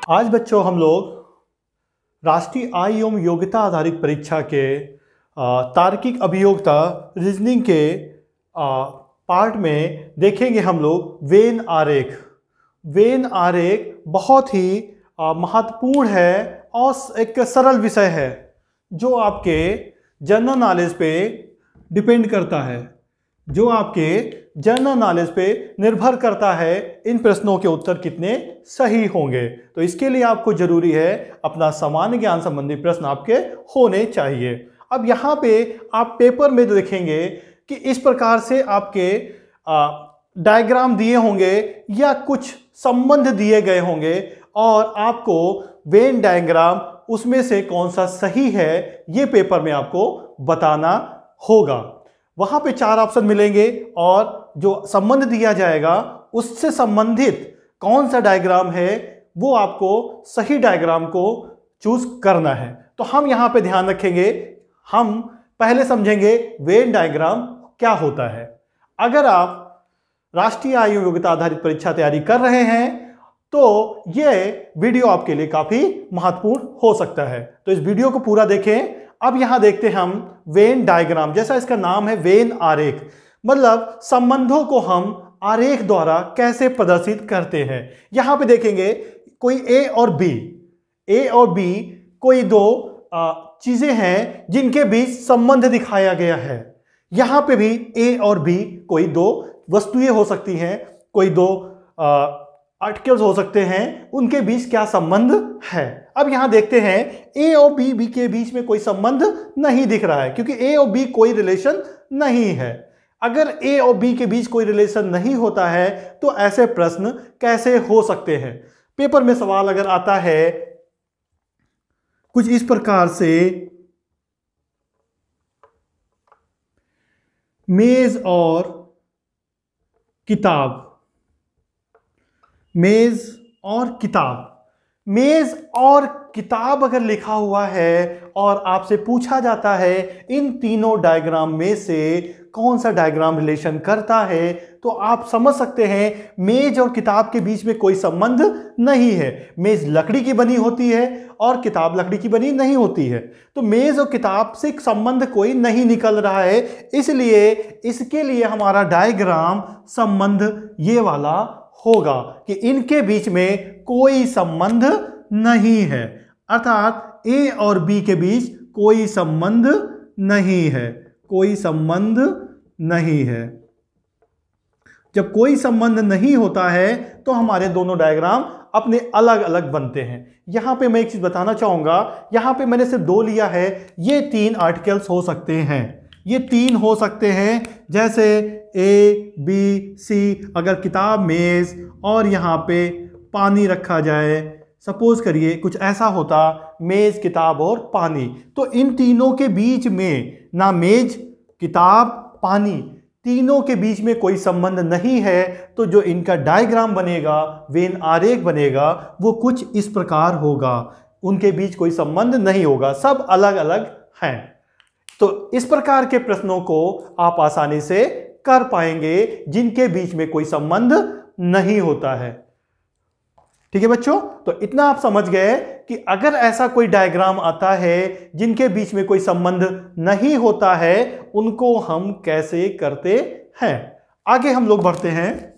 आज बच्चों हम लोग राष्ट्रीय आय एवं योग्यता आधारित परीक्षा के तार्किक अभियोग्यता रीजनिंग के पार्ट में देखेंगे हम लोग वेन आरेख। वेन आरेख बहुत ही महत्वपूर्ण है और एक सरल विषय है जो आपके जनरल नॉलेज पे डिपेंड करता है, जो आपके जनरल नॉलेज पे निर्भर करता है इन प्रश्नों के उत्तर कितने सही होंगे। तो इसके लिए आपको जरूरी है अपना सामान्य ज्ञान संबंधी प्रश्न आपके होने चाहिए। अब यहाँ पे आप पेपर में देखेंगे कि इस प्रकार से आपके डायग्राम दिए होंगे या कुछ संबंध दिए गए होंगे और आपको वेन डायग्राम उसमें से कौन सा सही है ये पेपर में आपको बताना होगा। वहां पे 4 ऑप्शन मिलेंगे और जो संबंध दिया जाएगा उससे संबंधित कौन सा डायग्राम है वो आपको सही डायग्राम को चूज करना है। तो हम यहां पे ध्यान रखेंगे, हम पहले समझेंगे वेन डायग्राम क्या होता है। अगर आप राष्ट्रीय आय एवं योग्यता आधारित परीक्षा तैयारी कर रहे हैं तो यह वीडियो आपके लिए काफी महत्वपूर्ण हो सकता है, तो इस वीडियो को पूरा देखें। अब यहां देखते हैं हम वेन डायग्राम, जैसा इसका नाम है वेन आरेख, मतलब संबंधों को हम आरेख द्वारा कैसे प्रदर्शित करते हैं। यहां पे देखेंगे कोई ए और बी कोई दो चीजें हैं जिनके बीच संबंध दिखाया गया है। यहां पे भी ए और बी कोई दो वस्तुएं हो सकती हैं, कोई दो आर्टिकल्स हो सकते हैं, उनके बीच क्या संबंध है। अब यहां देखते हैं ए और बी के बीच में कोई संबंध नहीं दिख रहा है क्योंकि ए और बी कोई रिलेशन नहीं है। अगर ए और बी के बीच कोई रिलेशन नहीं होता है तो ऐसे प्रश्न कैसे हो सकते हैं। पेपर में सवाल अगर आता है कुछ इस प्रकार से, मेज और किताब, मेज और किताब, मेज और किताब अगर लिखा हुआ है और आपसे पूछा जाता है इन तीनों डायग्राम में से कौन सा डायग्राम रिलेशन करता है, तो आप समझ सकते हैं मेज और किताब के बीच में कोई संबंध नहीं है। मेज लकड़ी की बनी होती है और किताब लकड़ी की बनी नहीं होती है, तो मेज और किताब से संबंध कोई नहीं निकल रहा है, इसलिए इसके लिए हमारा डायग्राम संबंध ये वाला होगा कि इनके बीच में कोई संबंध नहीं है, अर्थात ए और बी के बीच कोई संबंध नहीं है, कोई संबंध नहीं है। जब कोई संबंध नहीं होता है तो हमारे दोनों डायग्राम अपने अलग अलग बनते हैं। यहां पे मैं एक चीज बताना चाहूंगा, यहां पे मैंने सिर्फ 2 लिया है, ये 3 आर्टिकल्स हो सकते हैं, ये 3 हो सकते हैं, जैसे ए बी सी। अगर किताब मेज और यहाँ पे पानी रखा जाए, सपोज करिए कुछ ऐसा होता, मेज किताब और पानी, तो इन तीनों के बीच में ना मेज किताब पानी तीनों के बीच में कोई संबंध नहीं है, तो जो इनका डायग्राम बनेगा, वेन आरेख बनेगा, वो कुछ इस प्रकार होगा। उनके बीच कोई संबंध नहीं होगा, सब अलग अलग हैं। तो इस प्रकार के प्रश्नों को आप आसानी से कर पाएंगे जिनके बीच में कोई संबंध नहीं होता है। ठीक है बच्चों, तो इतना आप समझ गए कि अगर ऐसा कोई डायग्राम आता है जिनके बीच में कोई संबंध नहीं होता है, उनको हम कैसे करते हैं। आगे हम लोग बढ़ते हैं।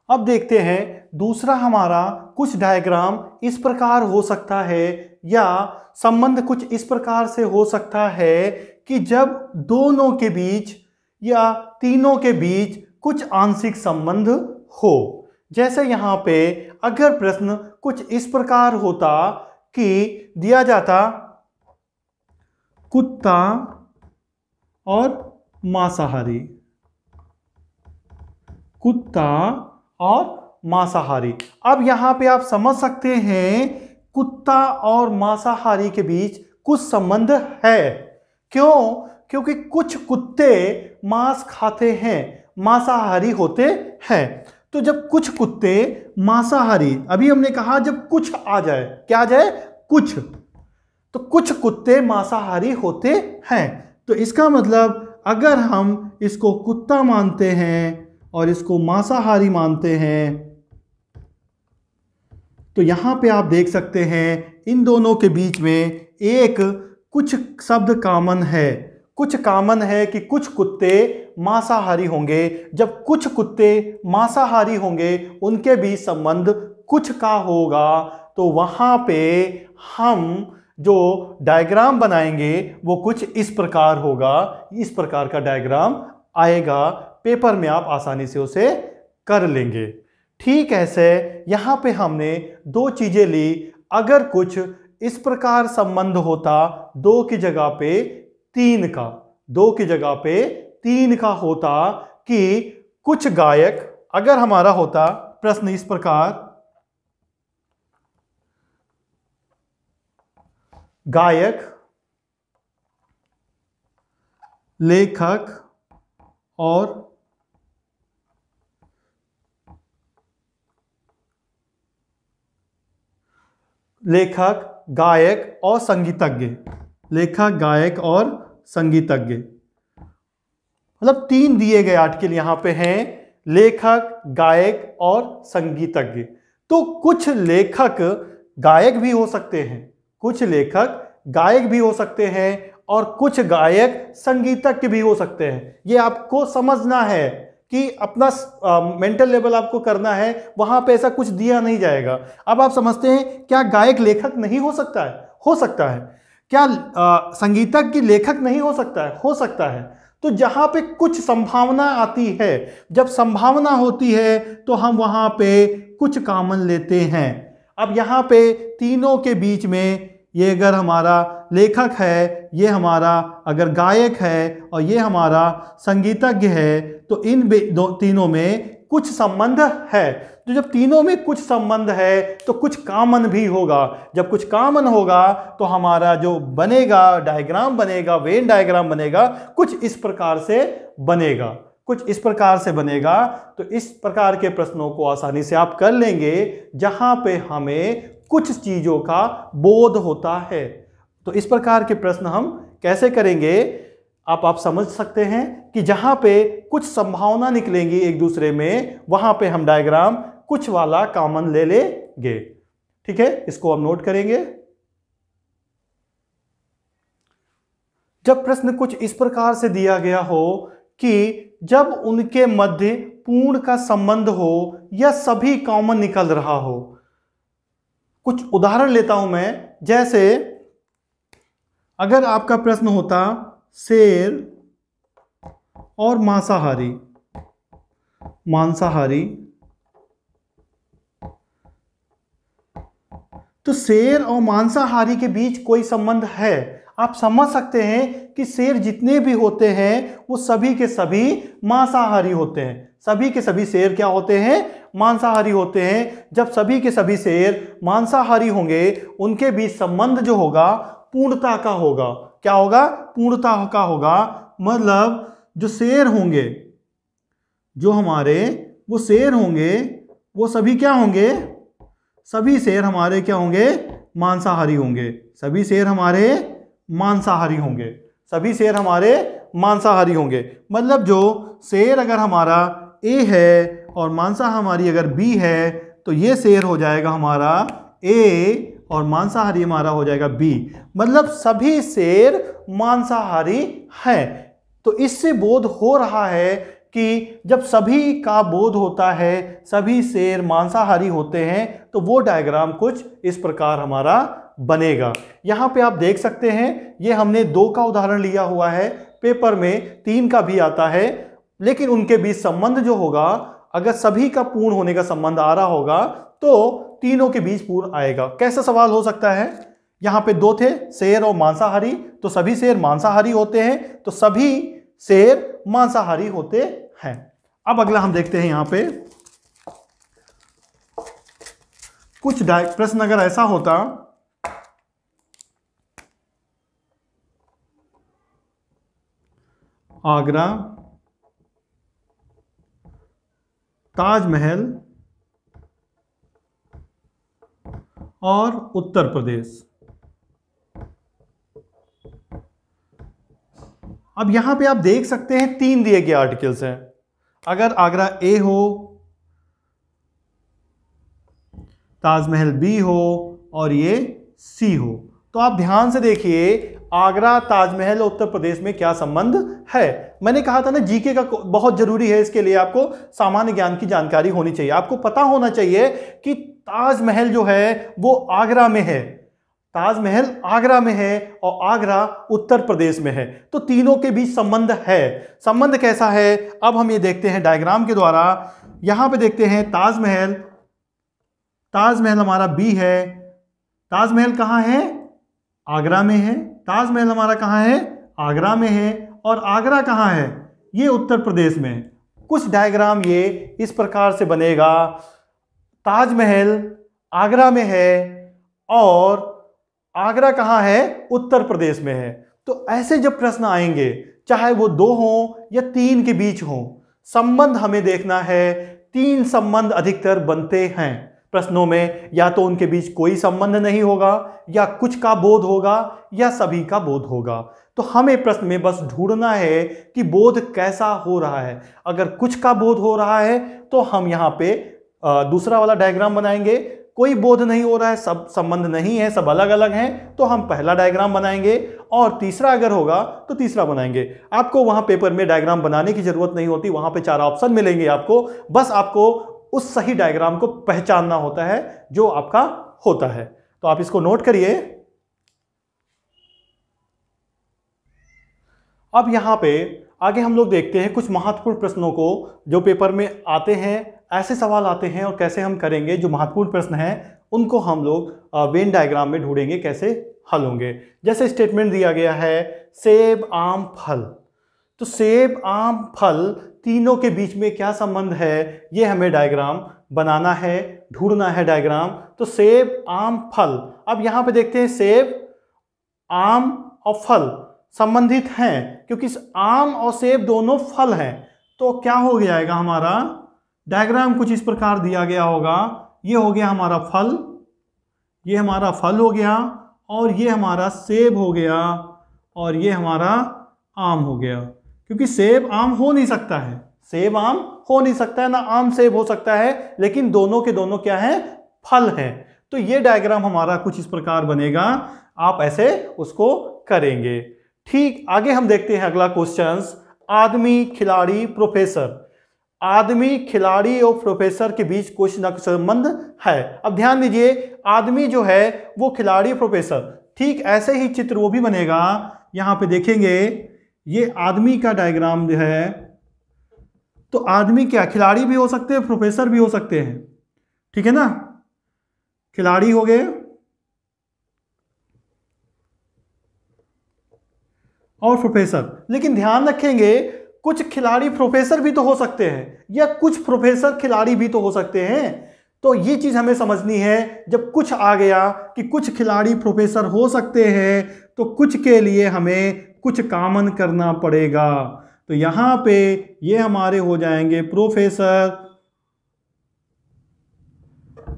अब देखते हैं दूसरा हमारा कुछ डायग्राम इस प्रकार हो सकता है या संबंध कुछ इस प्रकार से हो सकता है कि जब दोनों के बीच या तीनों के बीच कुछ आंशिक संबंध हो। जैसे यहां पे अगर प्रश्न कुछ इस प्रकार होता कि दिया जाता कुत्ता और मांसाहारी, कुत्ता और मांसाहारी। अब यहां पे आप समझ सकते हैं कुत्ता और मांसाहारी के बीच कुछ संबंध है। क्यों? क्योंकि कुछ कुत्ते मांस खाते हैं, मांसाहारी होते हैं। तो जब कुछ कुत्ते मांसाहारी, अभी हमने कहा जब कुछ आ जाए, क्या आ जाए? कुछ, तो कुछ कुत्ते मांसाहारी होते हैं। तो इसका मतलब अगर हम इसको कुत्ता मानते हैं और इसको मांसाहारी मानते हैं तो यहाँ पे आप देख सकते हैं इन दोनों के बीच में एक कुछ शब्द कॉमन है। कुछ कॉमन है कि कुछ कुत्ते मांसाहारी होंगे। जब कुछ कुत्ते मांसाहारी होंगे उनके बीच संबंध कुछ का होगा तो वहाँ पे हम जो डायग्राम बनाएंगे वो कुछ इस प्रकार होगा। इस प्रकार का डायग्राम आएगा, पेपर में आप आसानी से उसे कर लेंगे। ठीक ऐसे यहाँ पे हमने दो चीजें ली। अगर कुछ इस प्रकार संबंध होता दो की जगह पे तीन का, दो की जगह पे तीन का होता कि कुछ गायक, अगर हमारा होता प्रश्न इस प्रकार, गायक, लेखक और लेखक, गायक और संगीतज्ञ, लेखक, गायक और संगीतज्ञ, मतलब तीन दिए गए आर्टिकल यहां पे हैं, लेखक, गायक और संगीतज्ञ। तो कुछ लेखक गायक भी हो सकते हैं, कुछ लेखक गायक भी हो सकते हैं और कुछ गायक संगीतज्ञ भी हो सकते हैं। ये आपको समझना है कि अपना मेंटल लेवल आपको करना है, वहां पे ऐसा कुछ दिया नहीं जाएगा। अब आप समझते हैं क्या गायक लेखक नहीं हो सकता है? हो सकता है। क्या संगीतज्ञ लेखक नहीं हो सकता है? हो सकता है। तो जहां पे कुछ संभावना आती है, जब संभावना होती है तो हम वहां पे कुछ कॉमन लेते हैं। अब यहां पे तीनों के बीच में ये अगर हमारा लेखक है, ये हमारा अगर गायक है और ये हमारा संगीतज्ञ है तो इन तीनों में कुछ संबंध है। तो जब तीनों में कुछ संबंध है तो कुछ कॉमन भी होगा। जब कुछ कॉमन होगा तो हमारा जो बनेगा डायग्राम बनेगा, वेन डायग्राम बनेगा, कुछ इस प्रकार से बनेगा, कुछ इस प्रकार से बनेगा। तो इस प्रकार के प्रश्नों को आसानी से आप कर लेंगे जहां पे हमें कुछ चीजों का बोध होता है। तो इस प्रकार के प्रश्न हम कैसे करेंगे आप समझ सकते हैं कि जहां पे कुछ संभावना निकलेंगी एक दूसरे में, वहां पे हम डायग्राम कुछ वाला कॉमन ले लेंगे। ठीक है, इसको हम नोट करेंगे। जब प्रश्न कुछ इस प्रकार से दिया गया हो कि जब उनके मध्य पूर्ण का संबंध हो या सभी कॉमन निकल रहा हो। कुछ उदाहरण लेता हूं मैं, जैसे अगर आपका प्रश्न होता शेर और मांसाहारी, मांसाहारी, तो शेर और मांसाहारी के बीच कोई संबंध है। आप समझ सकते हैं कि शेर जितने भी होते हैं वो सभी के सभी मांसाहारी होते हैं। सभी के सभी शेर क्या होते हैं? मांसाहारी होते हैं। जब सभी के सभी शेर मांसाहारी होंगे उनके बीच संबंध जो होगा पूर्णता का होगा। क्या होगा? पूर्णता का होगा। मतलब जो शेर होंगे, जो हमारे वो शेर होंगे, वो सभी क्या होंगे? सभी शेर हमारे क्या होंगे? मांसाहारी होंगे। सभी शेर हमारे मांसाहारी होंगे। सभी शेर हमारे मांसाहारी होंगे। मतलब जो शेर अगर हमारा ए है और मांसा हमारी अगर बी है तो ये शेर हो जाएगा हमारा ए और मांसाहारी हमारा हो जाएगा बी। मतलब सभी शेर मांसाहारी हैं। तो इससे बोध हो रहा है कि जब सभी का बोध होता है, सभी शेर मांसाहारी होते हैं, तो वो डायग्राम कुछ इस प्रकार हमारा बनेगा। यहां पे आप देख सकते हैं ये हमने 2 का उदाहरण लिया हुआ है, पेपर में 3 का भी आता है, लेकिन उनके बीच संबंध जो होगा अगर सभी का पूर्ण होने का संबंध आ रहा होगा तो तीनों के बीच पूर्ण आएगा। कैसा सवाल हो सकता है? यहां पे 2 थे शेर और मांसाहारी, तो सभी शेर मांसाहारी होते हैं, तो सभी शेर मांसाहारी होते हैं। अब अगला हम देखते हैं यहां पे कुछ प्रश्न अगर ऐसा होता आगरा, ताजमहल और उत्तर प्रदेश। अब यहां पे आप देख सकते हैं 3 दिए गए आर्टिकल्स हैं। अगर आगरा ए हो, ताजमहल बी हो और ये सी हो, तो आप ध्यान से देखिए आगरा ताजमहल और उत्तर प्रदेश में क्या संबंध है। मैंने कहा था ना जीके का बहुत जरूरी है, इसके लिए आपको सामान्य ज्ञान की जानकारी होनी चाहिए। आपको पता होना चाहिए कि ताजमहल जो है वो आगरा में है, ताजमहल आगरा में है और आगरा उत्तर प्रदेश में है, तो तीनों के बीच संबंध है। संबंध कैसा है अब हम ये देखते हैं डायग्राम के द्वारा। यहां पे देखते हैं ताजमहल, ताजमहल हमारा बी है, ताजमहल कहां है, आगरा में है। ताजमहल हमारा कहां है, आगरा में है, और आगरा कहां है, ये उत्तर प्रदेश में है। कुछ डायग्राम ये इस प्रकार से बनेगा, ताजमहल आगरा में है और आगरा कहां है, उत्तर प्रदेश में है। तो ऐसे जब प्रश्न आएंगे, चाहे वो 2 हों या 3 के बीच हों, संबंध हमें देखना है। 3 संबंध अधिकतर बनते हैं प्रश्नों में, या तो उनके बीच कोई संबंध नहीं होगा, या कुछ का बोध होगा, या सभी का बोध होगा। तो हमें प्रश्न में बस ढूंढना है कि बोध कैसा हो रहा है। अगर कुछ का बोध हो रहा है तो हम यहाँ पे दूसरा वाला डायग्राम बनाएंगे। कोई बोध नहीं हो रहा है, सब संबंध नहीं है, सब अलग अलग हैं, तो हम पहला डायग्राम बनाएंगे, और तीसरा अगर होगा तो तीसरा बनाएंगे। आपको वहां पेपर में डायग्राम बनाने की जरूरत नहीं होती, वहां पे 4 ऑप्शन मिलेंगे आपको, बस आपको उस सही डायग्राम को पहचानना होता है जो आपका होता है। तो आप इसको नोट करिए। अब यहां पे आगे हम लोग देखते हैं कुछ महत्वपूर्ण प्रश्नों को जो पेपर में आते हैं। ऐसे सवाल आते हैं और कैसे हम करेंगे, जो महत्वपूर्ण प्रश्न हैं उनको हम लोग वेन डायग्राम में ढूंढेंगे कैसे हल होंगे। जैसे स्टेटमेंट दिया गया है सेब आम फल, तो सेब आम फल तीनों के बीच में क्या संबंध है, ये हमें डायग्राम बनाना है, ढूंढना है डायग्राम। तो सेब आम फल, अब यहां पे देखते हैं सेब आम और फल संबंधित हैं, क्योंकि आम और सेब दोनों फल हैं। तो क्या हो जाएगा, हमारा डायग्राम कुछ इस प्रकार दिया गया होगा। ये हो गया हमारा फल, ये हमारा फल हो गया, और ये हमारा सेब हो गया, और ये हमारा आम हो गया। क्योंकि सेब आम हो नहीं सकता है, सेब आम हो नहीं सकता है, ना आम सेब हो सकता है, लेकिन दोनों के दोनों क्या है, फल हैं। तो ये डायग्राम हमारा कुछ इस प्रकार बनेगा, आप ऐसे उसको करेंगे। ठीक, आगे हम देखते हैं अगला क्वेश्चन, आदमी खिलाड़ी प्रोफेसर। आदमी खिलाड़ी और प्रोफेसर के बीच कुछ न कुछ संबंध है। अब ध्यान दीजिए, आदमी जो है वो खिलाड़ी प्रोफेसर, ठीक ऐसे ही चित्र वो भी बनेगा। यहां पे देखेंगे ये आदमी का डायग्राम जो है, तो आदमी क्या खिलाड़ी भी हो सकते हैं, प्रोफेसर भी हो सकते हैं, ठीक है ना। खिलाड़ी हो गए और प्रोफेसर, लेकिन ध्यान रखेंगे कुछ खिलाड़ी प्रोफेसर भी तो हो सकते हैं, या कुछ प्रोफेसर खिलाड़ी भी तो हो सकते हैं। तो ये चीज हमें समझनी है, जब कुछ आ गया कि कुछ खिलाड़ी प्रोफेसर हो सकते हैं, तो कुछ के लिए हमें कुछ कॉमन करना पड़ेगा। तो यहां पे ये हमारे हो जाएंगे प्रोफेसर,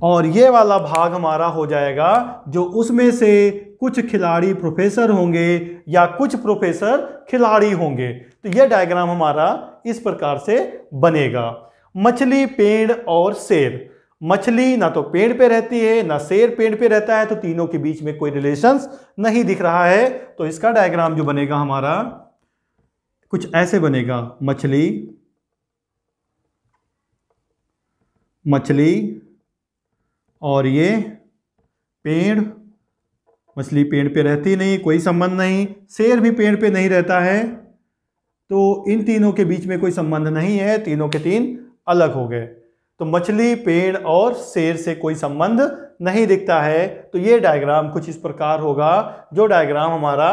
और ये वाला भाग हमारा हो जाएगा जो उसमें से कुछ खिलाड़ी प्रोफेसर होंगे या कुछ प्रोफेसर खिलाड़ी होंगे। तो ये डायग्राम हमारा इस प्रकार से बनेगा। मछली, पेड़ और शेर। मछली ना तो पेड़ पे रहती है, ना शेर पेड़ पे रहता है, तो तीनों के बीच में कोई रिलेशंस नहीं दिख रहा है। तो इसका डायग्राम जो बनेगा हमारा कुछ ऐसे बनेगा, मछली, मछली और ये पेड़। मछली पेड़ पे रहती नहीं, कोई संबंध नहीं। शेर भी पेड़ पे नहीं रहता है, तो इन तीनों के बीच में कोई संबंध नहीं है, तीनों के तीन अलग हो गए। तो मछली, पेड़ और शेर से कोई संबंध नहीं दिखता है। तो ये डायग्राम कुछ इस प्रकार होगा, जो डायग्राम हमारा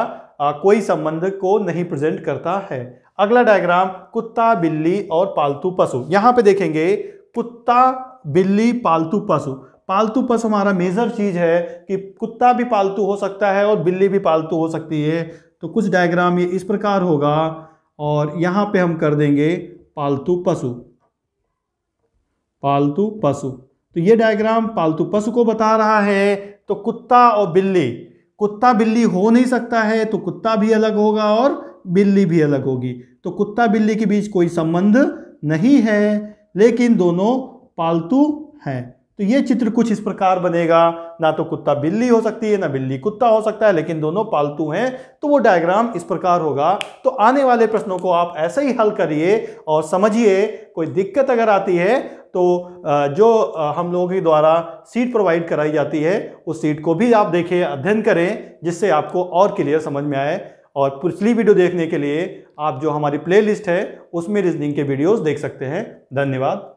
कोई संबंध को नहीं प्रेजेंट करता है। अगला डायग्राम कुत्ता, बिल्ली और पालतू पशु। यहां पे देखेंगे कुत्ता, बिल्ली, पालतू पशु। पालतू पशु हमारा मेजर चीज है कि कुत्ता भी पालतू हो सकता है और बिल्ली भी पालतू हो सकती है। तो कुछ डायग्राम ये इस प्रकार होगा, और यहां पे हम कर देंगे पालतू पशु, पालतू पशु। तो ये डायग्राम पालतू पशु को बता रहा है। तो कुत्ता और बिल्ली, कुत्ता बिल्ली हो नहीं सकता है, तो कुत्ता भी अलग होगा और बिल्ली भी अलग होगी। तो कुत्ता बिल्ली के बीच कोई संबंध नहीं है, लेकिन दोनों पालतू हैं। तो ये चित्र कुछ इस प्रकार बनेगा, ना तो कुत्ता बिल्ली हो सकती है ना बिल्ली कुत्ता हो सकता है, लेकिन दोनों पालतू हैं। तो वो डायग्राम इस प्रकार होगा। तो आने वाले प्रश्नों को आप ऐसे ही हल करिए और समझिए। कोई दिक्कत अगर आती है तो जो हम लोगों के द्वारा सीट प्रोवाइड कराई जाती है उस सीट को भी आप देखें, अध्ययन करें, जिससे आपको और क्लियर समझ में आए। और पिछली वीडियो देखने के लिए आप जो हमारी प्लेलिस्ट है उसमें रीजनिंग के वीडियोस देख सकते हैं। धन्यवाद।